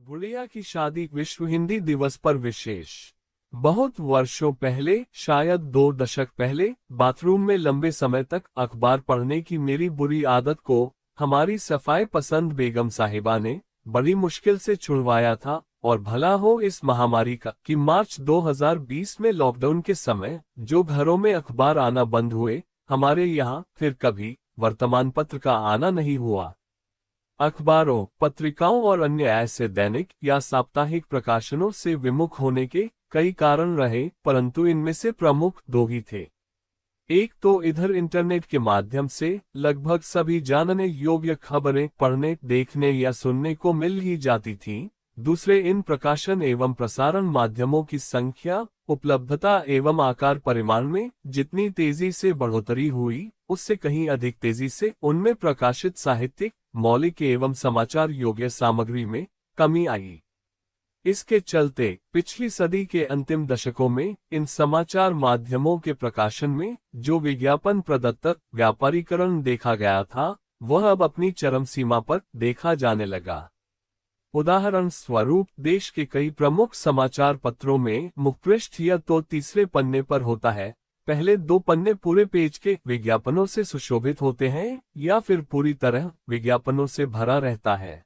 गुड़िया की शादी विश्व हिंदी दिवस पर विशेष। बहुत वर्षों पहले, शायद 2 दशक पहले, बाथरूम में लंबे समय तक अखबार पढ़ने की मेरी बुरी आदत को हमारी सफाई पसंद बेगम साहिबा ने बड़ी मुश्किल से छुड़वाया था। और भला हो इस महामारी का कि मार्च 2020 में लॉकडाउन के समय जो घरों में अखबार आना बंद हुए, हमारे यहाँ फिर कभी वर्तमान पत्र का आना नहीं हुआ। अखबारों, पत्रिकाओं और अन्य ऐसे दैनिक या साप्ताहिक प्रकाशनों से विमुख होने के कई कारण रहे, परंतु इनमें से प्रमुख दो ही थे। एक तो इधर इंटरनेट के माध्यम से लगभग सभी जानने योग्य खबरें पढ़ने, देखने या सुनने को मिल ही जाती थीं। दूसरे, इन प्रकाशन एवं प्रसारण माध्यमों की संख्या, उपलब्धता एवं आकार परिमाण में जितनी तेजी से बढ़ोतरी हुई, उससे कहीं अधिक तेजी से उनमें प्रकाशित साहित्यिक, मौलिक एवं समाचार योग्य सामग्री में कमी आई। इसके चलते पिछली सदी के अंतिम दशकों में इन समाचार माध्यमों के प्रकाशन में जो विज्ञापन प्रदत्त व्यापारीकरण देखा गया था, वह अब अपनी चरम सीमा पर देखा जाने लगा। उदाहरण स्वरूप, देश के कई प्रमुख समाचार पत्रों में मुखपृष्ठ या तो तीसरे पन्ने पर होता है, पहले 2 पन्ने पूरे पेज के विज्ञापनों से सुशोभित होते हैं, या फिर पूरी तरह विज्ञापनों से भरा रहता है।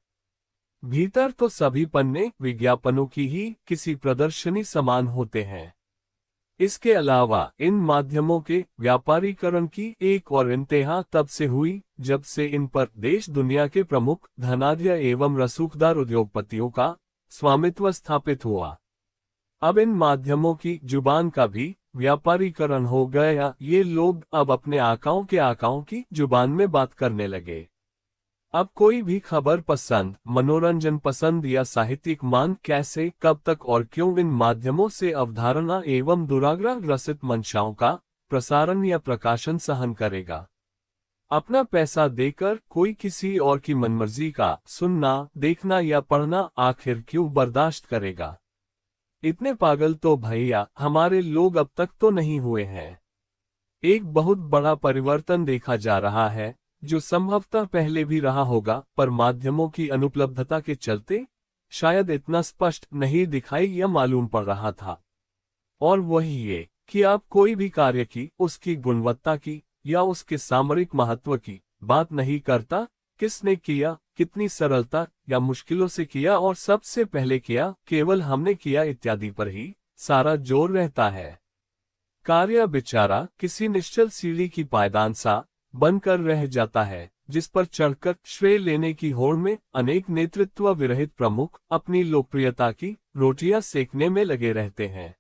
भीतर तो सभी पन्ने विज्ञापनों की ही किसी प्रदर्शनी समान होते हैं। इसके अलावा इन माध्यमों के व्यापारीकरण की एक और इंतहा तब से हुई जब से इन पर देश दुनिया के प्रमुख धनाढ्य एवं रसूखदार उद्योगपतियों का स्वामित्व स्थापित हुआ। अब इन माध्यमों की जुबान का भी व्यापारीकरण हो गया। ये लोग अब अपने आकाओं के आकाओं की जुबान में बात करने लगे। अब कोई भी खबर पसंद, मनोरंजन पसंद या साहित्यिक मान कैसे, कब तक और क्यों इन माध्यमों से अवधारणा एवं दुराग्रह ग्रसित मंशाओं का प्रसारण या प्रकाशन सहन करेगा। अपना पैसा देकर कोई किसी और की मनमर्जी का सुनना, देखना या पढ़ना आखिर क्यों बर्दाश्त करेगा? इतने पागल तो भैया हमारे लोग अब तक तो नहीं हुए हैं। एक बहुत बड़ा परिवर्तन देखा जा रहा है, जो संभवतः पहले भी रहा होगा, पर माध्यमों की अनुपलब्धता के चलते शायद इतना स्पष्ट नहीं दिखाई या मालूम पड़ रहा था। और वही ये कि आप कोई भी कार्य की, उसकी गुणवत्ता की या उसके सामरिक महत्व की बात नहीं करता, किसने किया, कितनी सरलता या मुश्किलों से किया और सबसे पहले किया, केवल हमने किया इत्यादि पर ही सारा जोर रहता है। कार्य बेचारा किसी निश्चल सीढ़ी की पायदान सा बनकर रह जाता है, जिस पर चढ़कर श्रेय लेने की होड़ में अनेक नेतृत्व विरहित प्रमुख अपनी लोकप्रियता की रोटियां सेकने में लगे रहते हैं।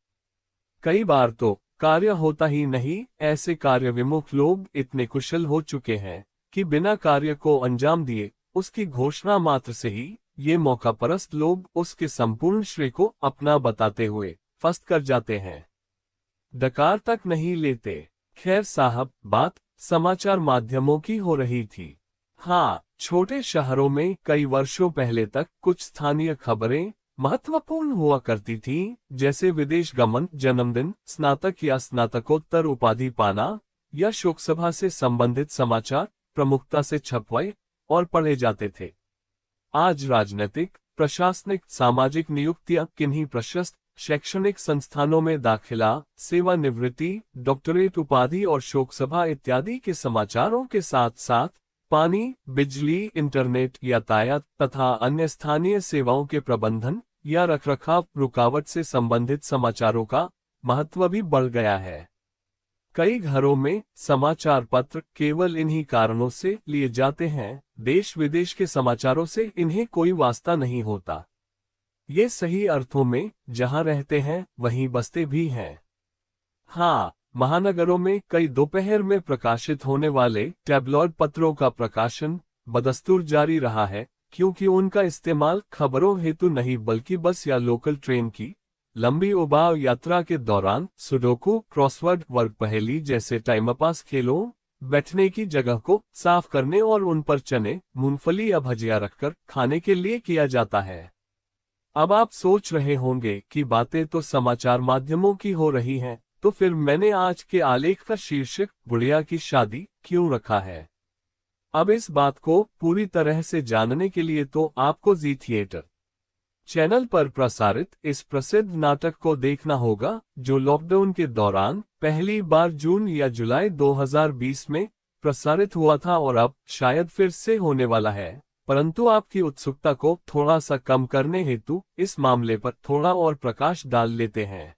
कई बार तो कार्य होता ही नहीं, ऐसे कार्य विमुख लोग इतने कुशल हो चुके हैं कि बिना कार्य को अंजाम दिए उसकी घोषणा मात्र से ही ये मौकापरस्त लोग उसके संपूर्ण श्रेय को अपना बताते हुए फंस कर जाते हैं, डकार तक नहीं लेते। खैर साहब, बात समाचार माध्यमों की हो रही थी। हाँ, छोटे शहरों में कई वर्षों पहले तक कुछ स्थानीय खबरें महत्वपूर्ण हुआ करती थीं, जैसे विदेश गमन, जन्मदिन, स्नातक या स्नातकोत्तर उपाधि पाना या शोकसभा से संबंधित समाचार प्रमुखता से छपवाए और पढ़े जाते थे। आज राजनीतिक, प्रशासनिक, सामाजिक नियुक्तियां, किन्हीं प्रशस्त शैक्षणिक संस्थानों में दाखिला, सेवानिवृत्ति, डॉक्टरेट उपाधि और शोकसभा इत्यादि के समाचारों के साथ साथ पानी, बिजली, इंटरनेट, यातायात तथा अन्य स्थानीय सेवाओं के प्रबंधन या रखरखाव रुकावट से संबंधित समाचारों का महत्व भी बढ़ गया है। कई घरों में समाचार पत्र केवल इन्हीं कारणों से लिए जाते हैं, देश विदेश के समाचारों से इन्हें कोई वास्ता नहीं होता। ये सही अर्थों में जहां रहते हैं वहीं बसते भी हैं। हाँ, महानगरों में कई दोपहर में प्रकाशित होने वाले टैबलॉइड पत्रों का प्रकाशन बदस्तूर जारी रहा है, क्योंकि उनका इस्तेमाल खबरों हेतु नहीं बल्कि बस या लोकल ट्रेन की लंबी उबाऊ यात्रा के दौरान सुडोकू, क्रॉसवर्ड, वर्ग पहेली जैसे टाइमपास खेलों, बैठने की जगह को साफ करने और उन पर चने, मूंगफली या भजिया रखकर खाने के लिए किया जाता है। अब आप सोच रहे होंगे कि बातें तो समाचार माध्यमों की हो रही हैं, तो फिर मैंने आज के आलेख का शीर्षक गुड़िया की शादी क्यों रखा है? अब इस बात को पूरी तरह से जानने के लिए तो आपको जी थिएटर चैनल पर प्रसारित इस प्रसिद्ध नाटक को देखना होगा, जो लॉकडाउन के दौरान पहली बार जून या जुलाई 2020 में प्रसारित हुआ था और अब शायद फिर से होने वाला है। परंतु आपकी उत्सुकता को थोड़ा सा कम करने हेतु इस मामले पर थोड़ा और प्रकाश डाल लेते हैं।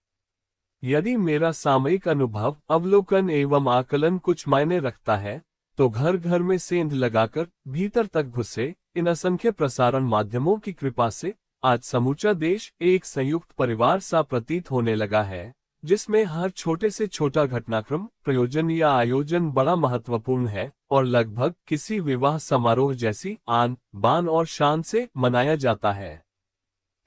यदि मेरा सामयिक अनुभव, अवलोकन एवं आकलन कुछ मायने रखता है, तो घर घर में सेंध लगाकर भीतर तक घुसे इन असंख्य प्रसारण माध्यमों की कृपा से आज समूचा देश एक संयुक्त परिवार सा प्रतीत होने लगा है, जिसमें हर छोटे से छोटा घटनाक्रम, प्रयोजन या आयोजन बड़ा महत्वपूर्ण है और लगभग किसी विवाह समारोह जैसी आन बान और शान से मनाया जाता है।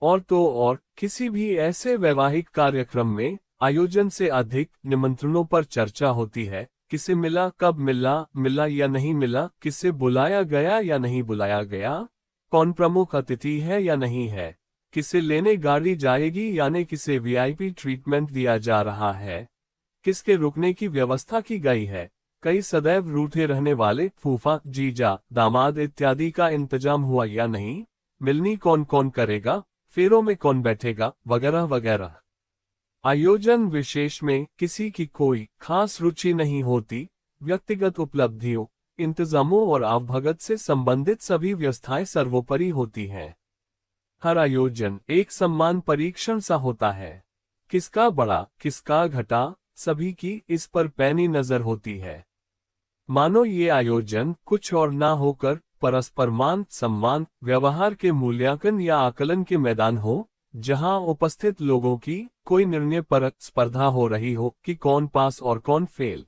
और तो और किसी भी ऐसे वैवाहिक कार्यक्रम में आयोजन से अधिक निमंत्रणों पर चर्चा होती है। किसे मिला, कब मिला, मिला या नहीं मिला, किसे बुलाया गया या नहीं बुलाया गया, कौन प्रमुख अतिथि है या नहीं है, किसे लेने गाड़ी जाएगी यानी किसे वीआईपी ट्रीटमेंट दिया जा रहा है, किसके रुकने की व्यवस्था की गई है, कई सदैव रूठे रहने वाले फूफा, जीजा, दामाद इत्यादि का इंतजाम हुआ या नहीं, मिलनी कौन कौन करेगा, फेरों में कौन बैठेगा, वगैरह वगैरह। आयोजन विशेष में किसी की कोई खास रुचि नहीं होती। व्यक्तिगत उपलब्धियों, इंतजामों और आवभगत से संबंधित सभी व्यवस्थाएं सर्वोपरि होती हैं। हर आयोजन एक सम्मान परीक्षण सा होता है। किसका बड़ा, किसका घटा, सभी की इस पर पैनी नजर होती है। मानो ये आयोजन कुछ और ना होकर परस्पर मान सम्मान, व्यवहार के मूल्यांकन या आकलन के मैदान हो, जहां उपस्थित लोगों की कोई निर्णय परक स्पर्धा हो रही हो कि कौन पास और कौन फेल।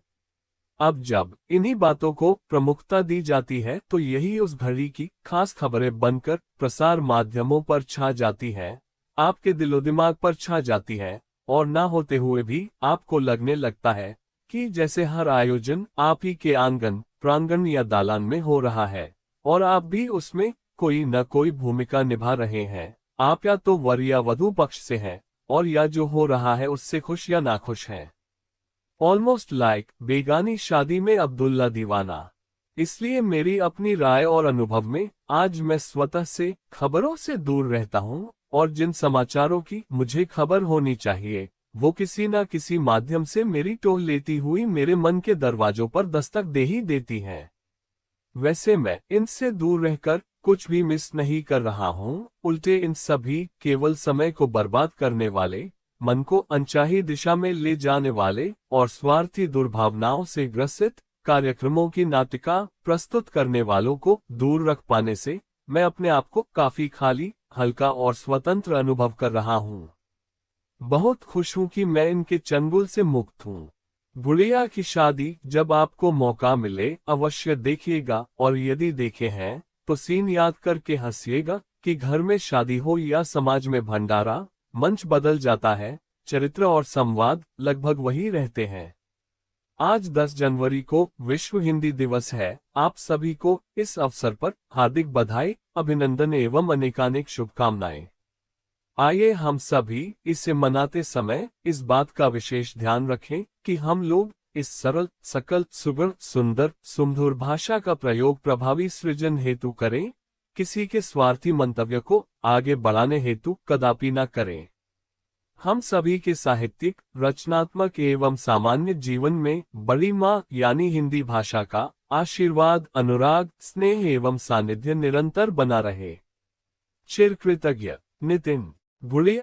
अब जब इन्हीं बातों को प्रमुखता दी जाती है, तो यही उस घड़ी की खास खबरें बनकर प्रसार माध्यमों पर छा जाती है, आपके दिलो दिमाग पर छा जाती है, और ना होते हुए भी आपको लगने लगता है कि जैसे हर आयोजन आप ही के आंगन, प्रांगण या दालान में हो रहा है और आप भी उसमें कोई न कोई भूमिका निभा रहे हैं। आप या तो वर या वधू पक्ष से हैं और या जो हो रहा है उससे खुश या नाखुश हैं। ऑलमोस्ट लाइक बेगानी शादी में अब्दुल्ला दीवाना। इसलिए मेरी अपनी राय और अनुभव में आज मैं स्वतः से खबरों से दूर रहता हूं और जिन समाचारों की मुझे खबर होनी चाहिए, वो किसी न किसी माध्यम से मेरी टोह लेती हुई मेरे मन के दरवाजों पर दस्तक दे ही देती हैं। वैसे मैं इनसे दूर रहकर कुछ भी मिस नहीं कर रहा हूँ, उल्टे इन सभी केवल समय को बर्बाद करने वाले, मन को अनचाही दिशा में ले जाने वाले और स्वार्थी दुर्भावनाओं से ग्रसित कार्यक्रमों की नाटिका प्रस्तुत करने वालों को दूर रख पाने से मैं अपने आप को काफी खाली, हल्का और स्वतंत्र अनुभव कर रहा हूँ। बहुत खुश हूँ कि मैं इनके चंगुल से मुक्त हूँ। गुड़िया की शादी जब आपको मौका मिले अवश्य देखिएगा, और यदि देखे हैं तो सीन याद करके हंसिएगा कि घर में शादी हो या समाज में भंडारा, मंच बदल जाता है, चरित्र और संवाद लगभग वही रहते हैं। आज 10 जनवरी को विश्व हिंदी दिवस है। आप सभी को इस अवसर पर हार्दिक बधाई, अभिनंदन एवं अनेकानेक शुभकामनाएं। आइए हम सभी इसे मनाते समय इस बात का विशेष ध्यान रखें कि हम लोग इस सरल, सकल, सुगढ़, सुंदर, सुमधुर भाषा का प्रयोग प्रभावी सृजन हेतु करें, किसी के स्वार्थी मंतव्य को आगे बढ़ाने हेतु कदापि न करें। हम सभी के साहित्यिक, रचनात्मक एवं सामान्य जीवन में बड़ी माँ यानी हिंदी भाषा का आशीर्वाद, अनुराग, स्नेह एवं सानिध्य निरंतर बना रहे। चिर कृतज्ञ, नितिन। गुड़िया।